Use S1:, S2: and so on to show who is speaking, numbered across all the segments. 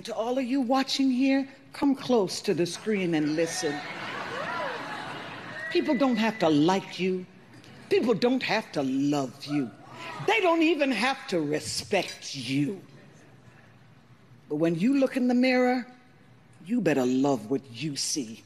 S1: And to all of you watching here, come close to the screen and listen. People don't have to like you. People don't have to love you. They don't even have to respect you. But when you look in the mirror, you better love what you see.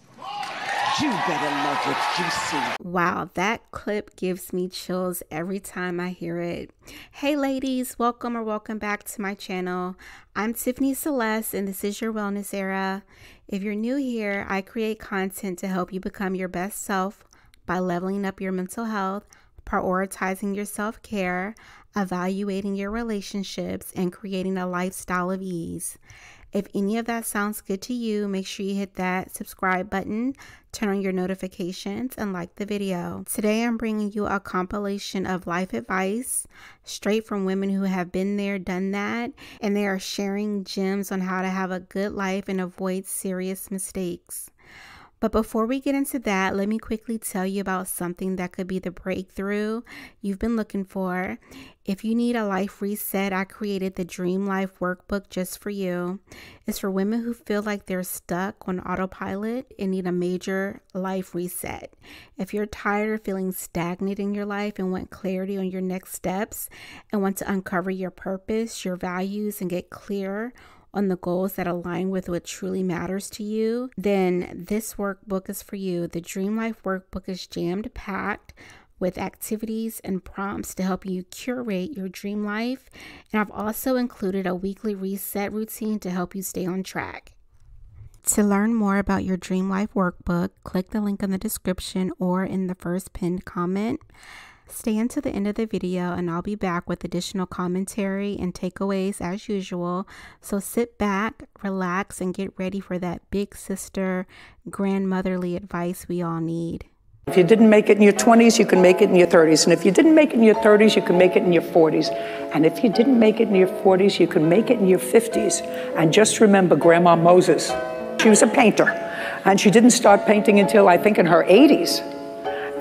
S1: You better love what you see.
S2: Wow, that clip gives me chills every time I hear it. Hey ladies, welcome or welcome back to my channel. I'm Tiffany Celeste and this is your Wellness Era. If you're new here, I create content to help you become your best self by leveling up your mental health, prioritizing your self-care, evaluating your relationships, and creating a lifestyle of ease. If any of that sounds good to you, make sure you hit that subscribe button, turn on your notifications, and like the video. Today, I'm bringing you a compilation of life advice straight from women who have been there, done that, and they are sharing gems on how to have a good life and avoid serious mistakes. But before we get into that, let me quickly tell you about something that could be the breakthrough you've been looking for. If you need a life reset, I created the Dream Life Workbook just for you. It's for women who feel like they're stuck on autopilot and need a major life reset. If you're tired of feeling stagnant in your life and want clarity on your next steps and want to uncover your purpose, your values, and get clear on the goals that align with what truly matters to you, then this workbook is for you. The Dream Life Workbook is jammed-packed with activities and prompts to help you curate your dream life. And I've also included a weekly reset routine to help you stay on track. To learn more about your Dream Life Workbook, click the link in the description or in the first pinned comment. Stay until the end of the video and I'll be back with additional commentary and takeaways as usual. So sit back, relax, and get ready for that big sister, grandmotherly advice we all need.
S3: If you didn't make it in your 20s, you can make it in your 30s. And if you didn't make it in your 30s, you can make it in your 40s. And if you didn't make it in your 40s, you can make it in your 50s. And just remember Grandma Moses. She was a painter. And she didn't start painting until, I think, in her 80s.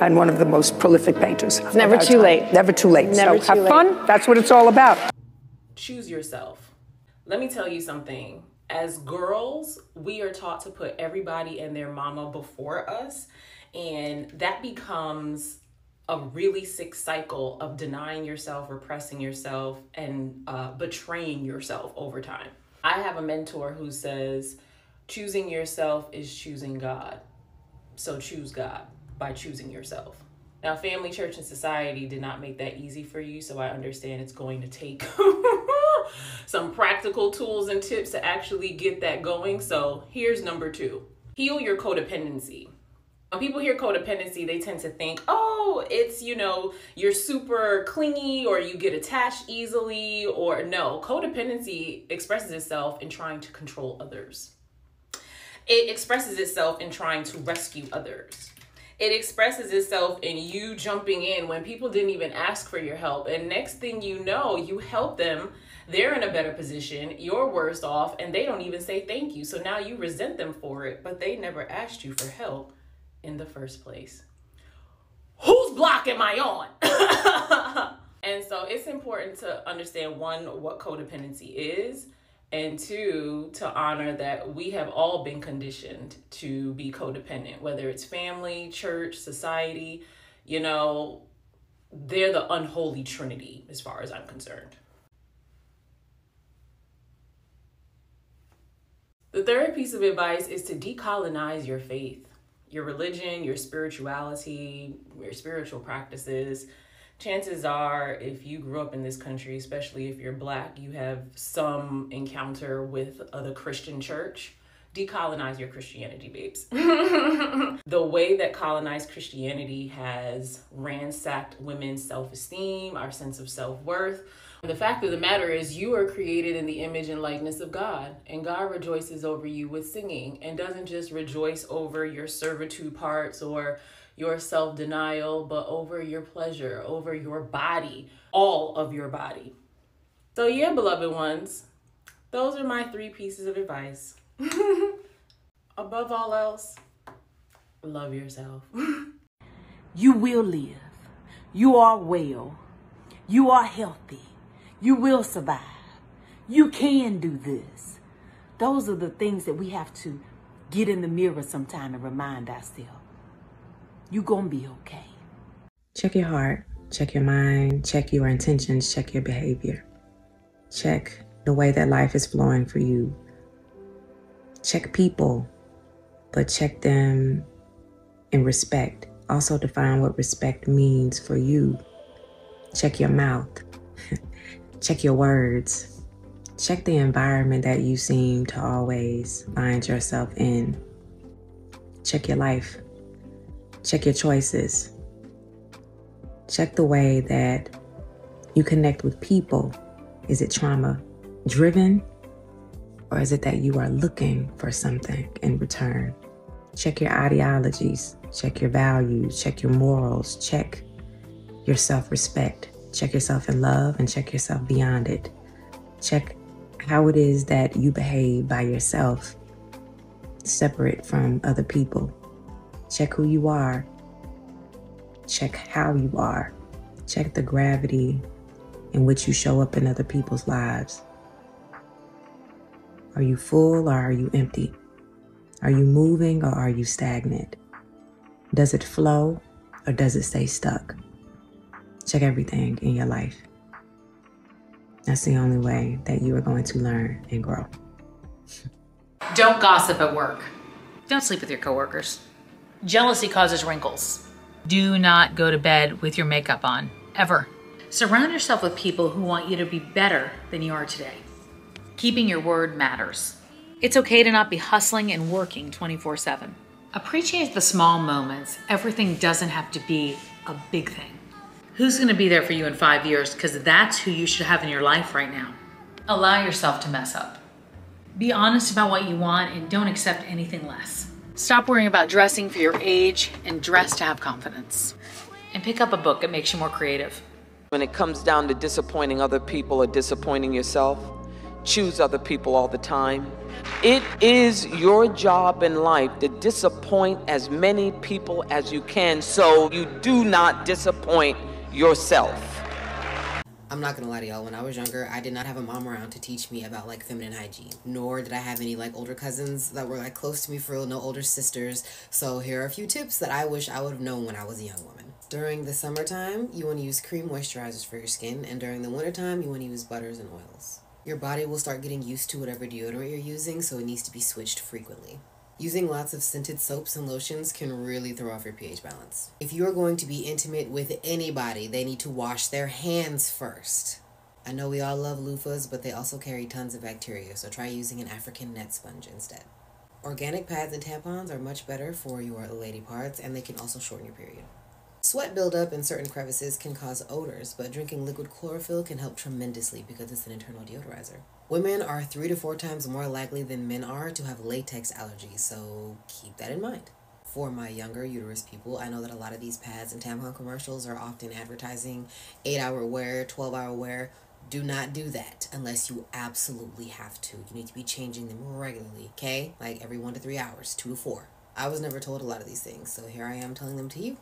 S3: And one of the most prolific painters.
S4: It's never too late.
S3: Never too late.
S4: Never
S3: so
S4: too
S3: have
S4: late.
S3: fun. That's what it's all about.
S5: Choose yourself. Let me tell you something. As girls, we are taught to put everybody and their mama before us. And that becomes a really sick cycle of denying yourself, repressing yourself, and betraying yourself over time. I have a mentor who says, choosing yourself is choosing God. So choose God by choosing yourself. Now, family, church, and society did not make that easy for you, so I understand it's going to take some practical tools and tips to actually get that going. So here's number 2. Heal your codependency. When people hear codependency, they tend to think, oh, it's, you're super clingy or you get attached easily, or no, codependency expresses itself in trying to control others. It expresses itself in trying to rescue others. It expresses itself in you jumping in when people didn't even ask for your help. And next thing you know, you help them. They're in a better position. You're worse off and they don't even say thank you. So now you resent them for it, but they never asked you for help in the first place. Whose block am I on? And so it's important to understand, 1, what codependency is, and 2, to honor that we have all been conditioned to be codependent, whether it's family, church, society, they're the unholy trinity as far as I'm concerned. The third piece of advice is to decolonize your faith, your religion, your spirituality, your spiritual practices. Chances are, if you grew up in this country, especially if you're Black, you have some encounter with the Christian church. Decolonize your Christianity, babes. The way that colonized Christianity has ransacked women's self-esteem, our sense of self-worth. The fact of the matter is, you are created in the image and likeness of God, and God rejoices over you with singing, and doesn't just rejoice over your servitude parts or your self-denial, but over your pleasure, over your body, all of your body. So yeah, beloved ones, those are my 3 pieces of advice. Above all else, love yourself.
S6: You will live. You are well. You are healthy. You will survive. You can do this. Those are the things that we have to get in the mirror sometime and remind ourselves. You're going to be okay.
S4: Check your heart, check your mind, check your intentions, check your behavior. Check the way that life is flowing for you. Check people, but check them in respect. Also define what respect means for you. Check your mouth. Check your words. Check the environment that you seem to always find yourself in. Check your life. Check your choices. Check the way that you connect with people. Is it trauma driven? Or is it that you are looking for something in return? Check your ideologies, check your values, check your morals, check your self-respect, check yourself in love, and check yourself beyond it. Check how it is that you behave by yourself, separate from other people. Check who you are. Check how you are. Check the gravity in which you show up in other people's lives. Are you full or are you empty? Are you moving or are you stagnant? Does it flow or does it stay stuck? Check everything in your life. That's the only way that you are going to learn and grow.
S7: Don't gossip at work. Don't sleep with your coworkers. Jealousy causes wrinkles. Do not go to bed with your makeup on, ever. Surround yourself with people who want you to be better than you are today. Keeping your word matters. It's okay to not be hustling and working 24/7. Appreciate the small moments. Everything doesn't have to be a big thing. Who's gonna be there for you in 5 years? Because that's who you should have in your life right now. Allow yourself to mess up. Be honest about what you want and don't accept anything less. Stop worrying about dressing for your age and dress to have confidence. And pick up a book that makes you more creative.
S8: When it comes down to disappointing other people or disappointing yourself, choose other people all the time. It is your job in life to disappoint as many people as you can so you do not disappoint yourself.
S9: I'm not gonna lie to y'all, when I was younger, I did not have a mom around to teach me about like feminine hygiene, nor did I have any like older cousins that were like close to me for real, no older sisters. So here are a few tips that I wish I would have known when I was a young woman. During the summertime, you want to use cream moisturizers for your skin, and during the wintertime, you want to use butters and oils. Your body will start getting used to whatever deodorant you're using, so it needs to be switched frequently. Using lots of scented soaps and lotions can really throw off your pH balance. If you are going to be intimate with anybody, they need to wash their hands first. I know we all love loofahs, but they also carry tons of bacteria, so try using an African net sponge instead. Organic pads and tampons are much better for your lady parts, and they can also shorten your period. Sweat buildup in certain crevices can cause odors, but drinking liquid chlorophyll can help tremendously because it's an internal deodorizer. Women are 3 to 4 times more likely than men are to have latex allergies, so keep that in mind. For my younger uterus people, I know that a lot of these pads and tampon commercials are often advertising 8-hour wear, 12-hour wear. Do not do that unless you absolutely have to. You need to be changing them regularly, okay? Like every 1 to 3 hours, 2 to 4. I was never told a lot of these things, so here I am telling them to you.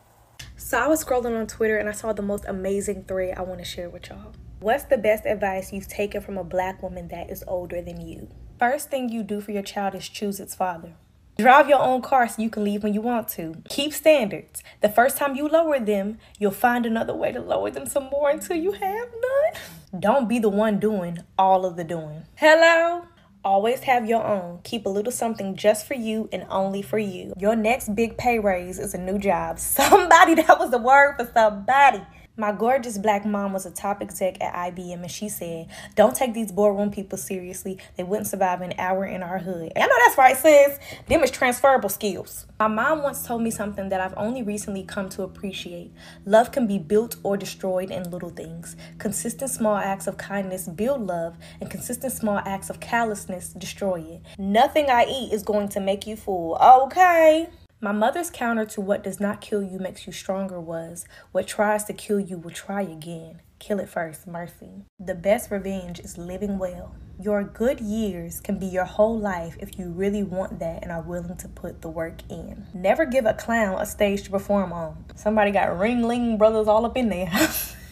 S10: So I was scrolling on Twitter and I saw the most amazing thread I want to share with y'all. What's the best advice you've taken from a black woman that is older than you? First thing you do for your child is choose its father. Drive your own car so you can leave when you want to. Keep standards. The first time you lower them, you'll find another way to lower them some more until you have none. Don't be the one doing all of the doing. Hello? Always have your own. Keep a little something just for you and only for you. Your next big pay raise is a new job. Somebody, that was the word for somebody. My gorgeous black mom was a top exec at IBM, and she said, don't take these boardroom people seriously. They wouldn't survive an hour in our hood. And I know that's right, sis. Them is transferable skills. My mom once told me something that I've only recently come to appreciate. Love can be built or destroyed in little things. Consistent small acts of kindness build love, and consistent small acts of callousness destroy it. Nothing I eat is going to make you full, okay? My mother's counter to what does not kill you makes you stronger was, what tries to kill you will try again. Kill it first, mercy. The best revenge is living well. Your good years can be your whole life if you really want that and are willing to put the work in. Never give a clown a stage to perform on. Somebody got Ringling Brothers all up in there.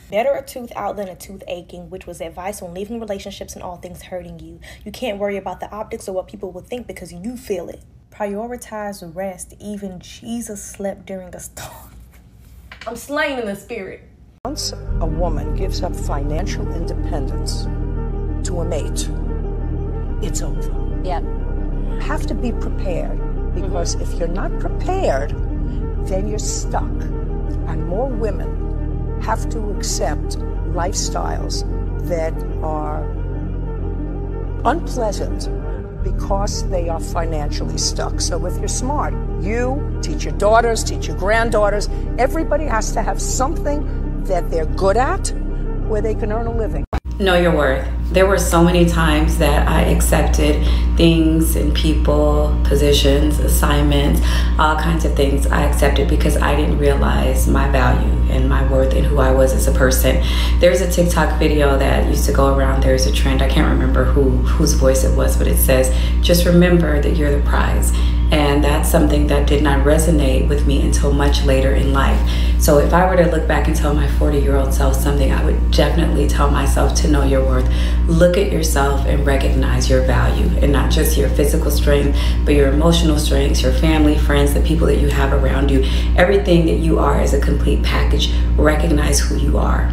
S10: Better a tooth out than a tooth aching, which was advice on leaving relationships and all things hurting you. You can't worry about the optics or what people will think because you feel it. Prioritize rest. Even Jesus slept during a storm. I'm slain in the spirit.
S3: Once a woman gives up financial independence to a mate, it's over.
S11: Yep.
S3: You have to be prepared, because if you're not prepared, then you're stuck. And more women have to accept lifestyles that are unpleasant because they are financially stuck. So if you're smart, you teach your daughters, teach your granddaughters, everybody has to have something that they're good at where they can earn a living.
S4: Know your worth. There were so many times that I accepted things and people, positions, assignments, all kinds of things I accepted because I didn't realize my value and my worth and who I was as a person. There's a TikTok video that used to go around. There's a trend, I can't remember whose voice it was, but it says, just remember that you're the prize. And that's something that did not resonate with me until much later in life. So if I were to look back and tell my 40-year-old self something, I would definitely tell myself to know your worth. Look at yourself and recognize your value, and not just your physical strength, but your emotional strengths, your family, friends, the people that you have around you. Everything that you are is a complete package. Recognize who you are.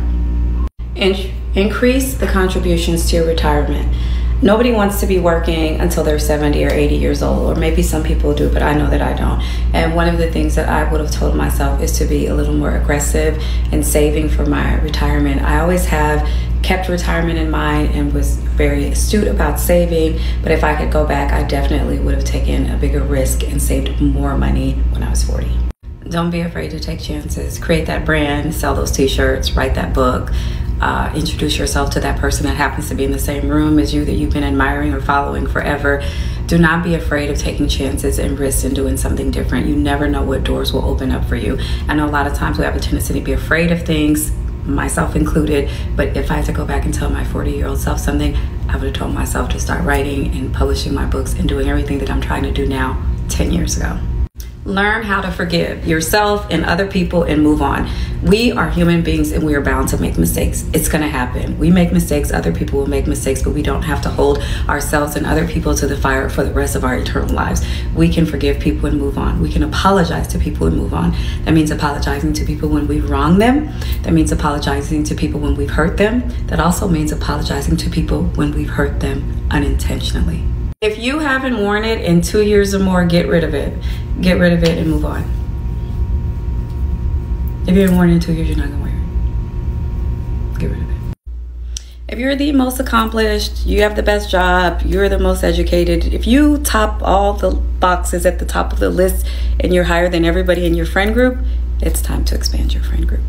S4: And increase the contributions to your retirement. Nobody wants to be working until they're 70 or 80 years old, or maybe some people do, but I know that I don't. And one of the things that I would have told myself is to be a little more aggressive in saving for my retirement. I always have kept retirement in mind and was very astute about saving, but if I could go back, I definitely would have taken a bigger risk and saved more money when I was 40. Don't be afraid to take chances. Create that brand, sell those t-shirts, write that book. Introduce yourself to that person that happens to be in the same room as you that you've been admiring or following forever. Do not be afraid of taking chances and risks and doing something different. You never know what doors will open up for you. I know a lot of times we have a tendency to be afraid of things, myself included, but if I had to go back and tell my 40-year-old self something, I would have told myself to start writing and publishing my books and doing everything that I'm trying to do now 10 years ago. Learn how to forgive yourself and other people and move on. We are human beings and we are bound to make mistakes. It's gonna happen. We make mistakes, other people will make mistakes, but we don't have to hold ourselves and other people to the fire for the rest of our eternal lives. We can forgive people and move on. We can apologize to people and move on. That means apologizing to people when we've wronged them. That means apologizing to people when we've hurt them. That also means apologizing to people when we've hurt them unintentionally. If you haven't worn it in 2 years or more, get rid of it. Get rid of it and move on. If you haven't worn it in 2 years, you're not gonna wear it. Get rid of it. If you're the most accomplished, you have the best job, you're the most educated, if you top all the boxes at the top of the list and you're higher than everybody in your friend group, it's time to expand your friend group.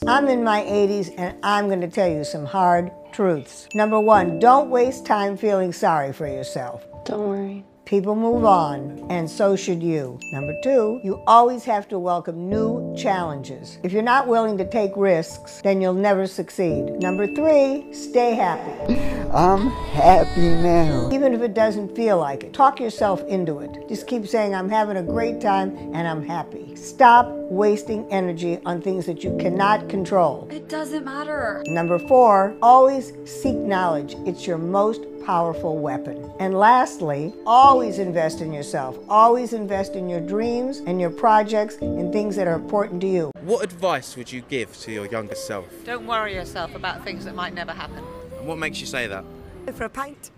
S12: I'm in my 80s and I'm going to tell you some hard truths. Number one, don't waste time feeling sorry for yourself.
S11: Don't worry.
S12: People move on, and so should you. Number two, you always have to welcome new challenges. If you're not willing to take risks, then you'll never succeed. Number three, stay happy.
S13: I'm happy now.
S12: Even if it doesn't feel like it, talk yourself into it. Just keep saying, I'm having a great time and I'm happy. Stop wasting energy on things that you cannot control.
S11: It doesn't matter.
S12: Number four, always seek knowledge. It's your most powerful weapon. And lastly, always invest in yourself. Always invest in your dreams and your projects and things that are important to you.
S14: What advice would you give to your younger self?
S15: Don't worry yourself about things that might never happen.
S14: And what makes you say that?
S15: Go for a pint.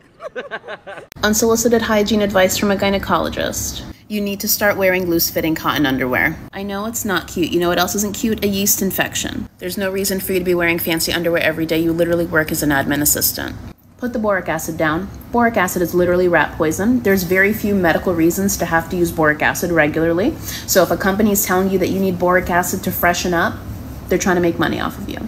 S16: Unsolicited hygiene advice from a gynecologist. You need to start wearing loose-fitting cotton underwear. I know it's not cute. You know what else isn't cute? A yeast infection. There's no reason for you to be wearing fancy underwear every day. You literally work as an admin assistant. Put the boric acid down. Boric acid is literally rat poison. There's very few medical reasons to have to use boric acid regularly. So if a company is telling you that you need boric acid to freshen up, they're trying to make money off of you.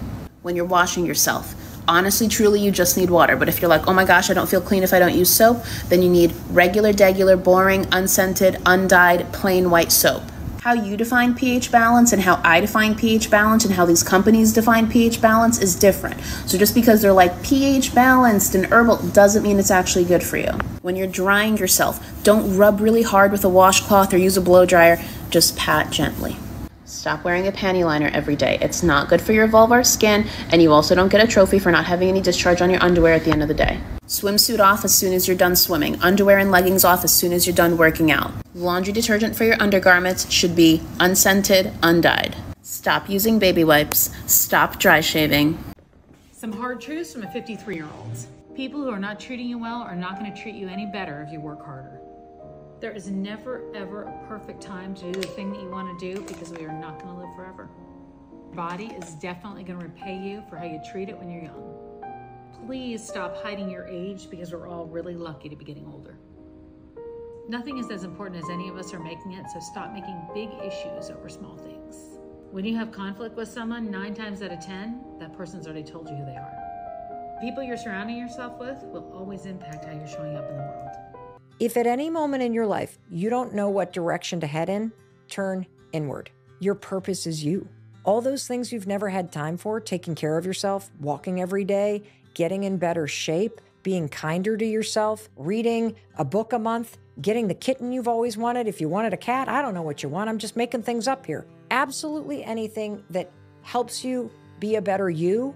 S16: When you're washing yourself, honestly, truly, you just need water. But if you're like, oh my gosh, I don't feel clean if I don't use soap, then you need regular, degular, boring, unscented, undyed, plain white soap. How you define pH balance and how I define pH balance and how these companies define pH balance is different. So just because they're like pH balanced and herbal doesn't mean it's actually good for you. When you're drying yourself, don't rub really hard with a washcloth or use a blow dryer, just pat gently. Stop wearing a panty liner every day. It's not good for your vulvar skin, and you also don't get a trophy for not having any discharge on your underwear at the end of the day. Swimsuit off as soon as you're done swimming. Underwear and leggings off as soon as you're done working out. Laundry detergent for your undergarments should be unscented, undyed. Stop using baby wipes. Stop dry shaving.
S7: Some hard truths from a 53-year-old. People who are not treating you well are not going to treat you any better if you work harder. There is never, ever a perfect time to do the thing that you want to do because we are not going to live forever. Your body is definitely going to repay you for how you treat it when you're young. Please stop hiding your age because we're all really lucky to be getting older. Nothing is as important as any of us are making it, so stop making big issues over small things. When you have conflict with someone, 9 times out of 10, that person's already told you who they are. People you're surrounding yourself with will always impact how you're showing up in the world.
S11: If at any moment in your life you don't know what direction to head in, turn inward. Your purpose is you. All those things you've never had time for, taking care of yourself, walking every day, getting in better shape, being kinder to yourself, reading a book a month, getting the kitten you've always wanted. If you wanted a cat, I don't know what you want. I'm just making things up here. Absolutely anything that helps you be a better you,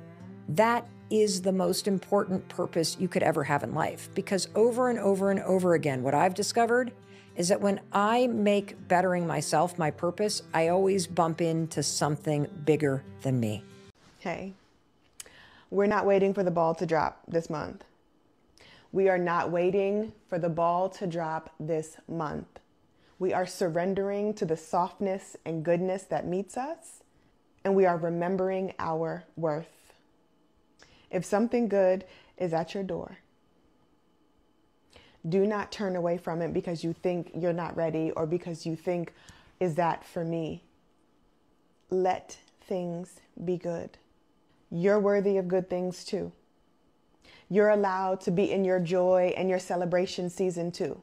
S11: that is the most important purpose you could ever have in life. Because over and over and over again, what I've discovered is that when I make bettering myself my purpose, I always bump into something bigger than me.
S17: Hey, we're not waiting for the ball to drop this month. We are not waiting for the ball to drop this month. We are surrendering to the softness and goodness that meets us, and we are remembering our worth. If something good is at your door, do not turn away from it because you think you're not ready or because you think, is that for me? Let things be good. You're worthy of good things too. You're allowed to be in your joy and your celebration season too.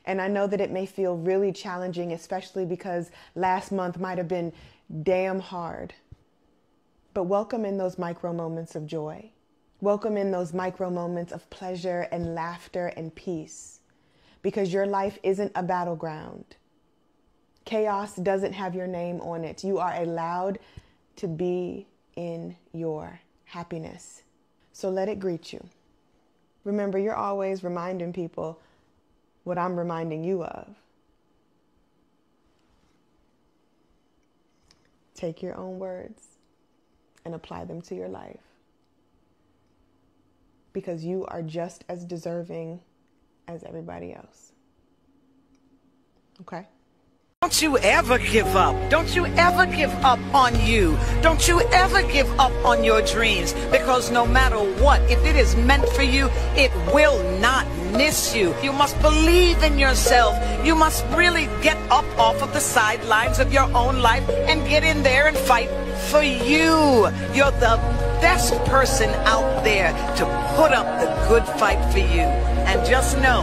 S17: And I know that it may feel really challenging, especially because last month might have been damn hard. But welcome in those micro moments of joy. Welcome in those micro moments of pleasure and laughter and peace, because your life isn't a battleground. Chaos doesn't have your name on it. You are allowed to be in your happiness. So let it greet you. Remember, you're always reminding people what I'm reminding you of. Take your own words and apply them to your life, because you are just as deserving as everybody else. Okay?
S1: Don't you ever give up. Don't you ever give up on you. Don't you ever give up on your dreams, because no matter what, if it is meant for you, it will not miss you. You must believe in yourself. You must really get up off of the sidelines of your own life and get in there and fight for you. You're the best person out there to put up the good fight for you. And just know,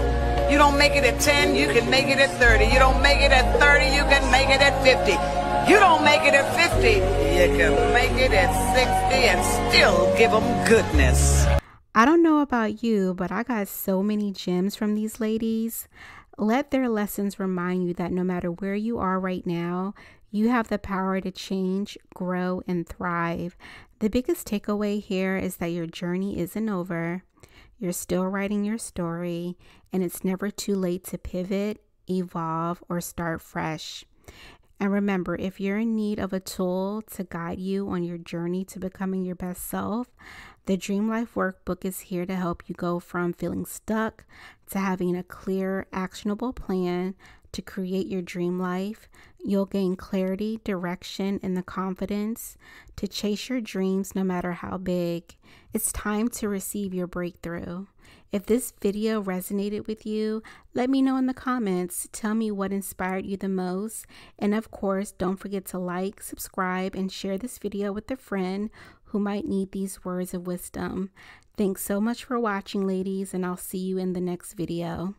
S1: you don't make it at 10, you can make it at 30. You don't make it at 30, you can make it at 50. You don't make it at 50, you can make it at 60 and still give them goodness.
S2: I don't know about you, but I got so many gems from these ladies. Let their lessons remind you that no matter where you are right now, you have the power to change, grow, and thrive. The biggest takeaway here is that your journey isn't over. You're still writing your story, and it's never too late to pivot, evolve, or start fresh. And remember, if you're in need of a tool to guide you on your journey to becoming your best self, the Dream Life Workbook is here to help you go from feeling stuck to having a clear, actionable plan to create your dream life. You'll gain clarity, direction, and the confidence to chase your dreams no matter how big. It's time to receive your breakthrough. If this video resonated with you, let me know in the comments. Tell me what inspired you the most. And of course, don't forget to like, subscribe, and share this video with a friend who might need these words of wisdom. Thanks so much for watching, ladies, and I'll see you in the next video.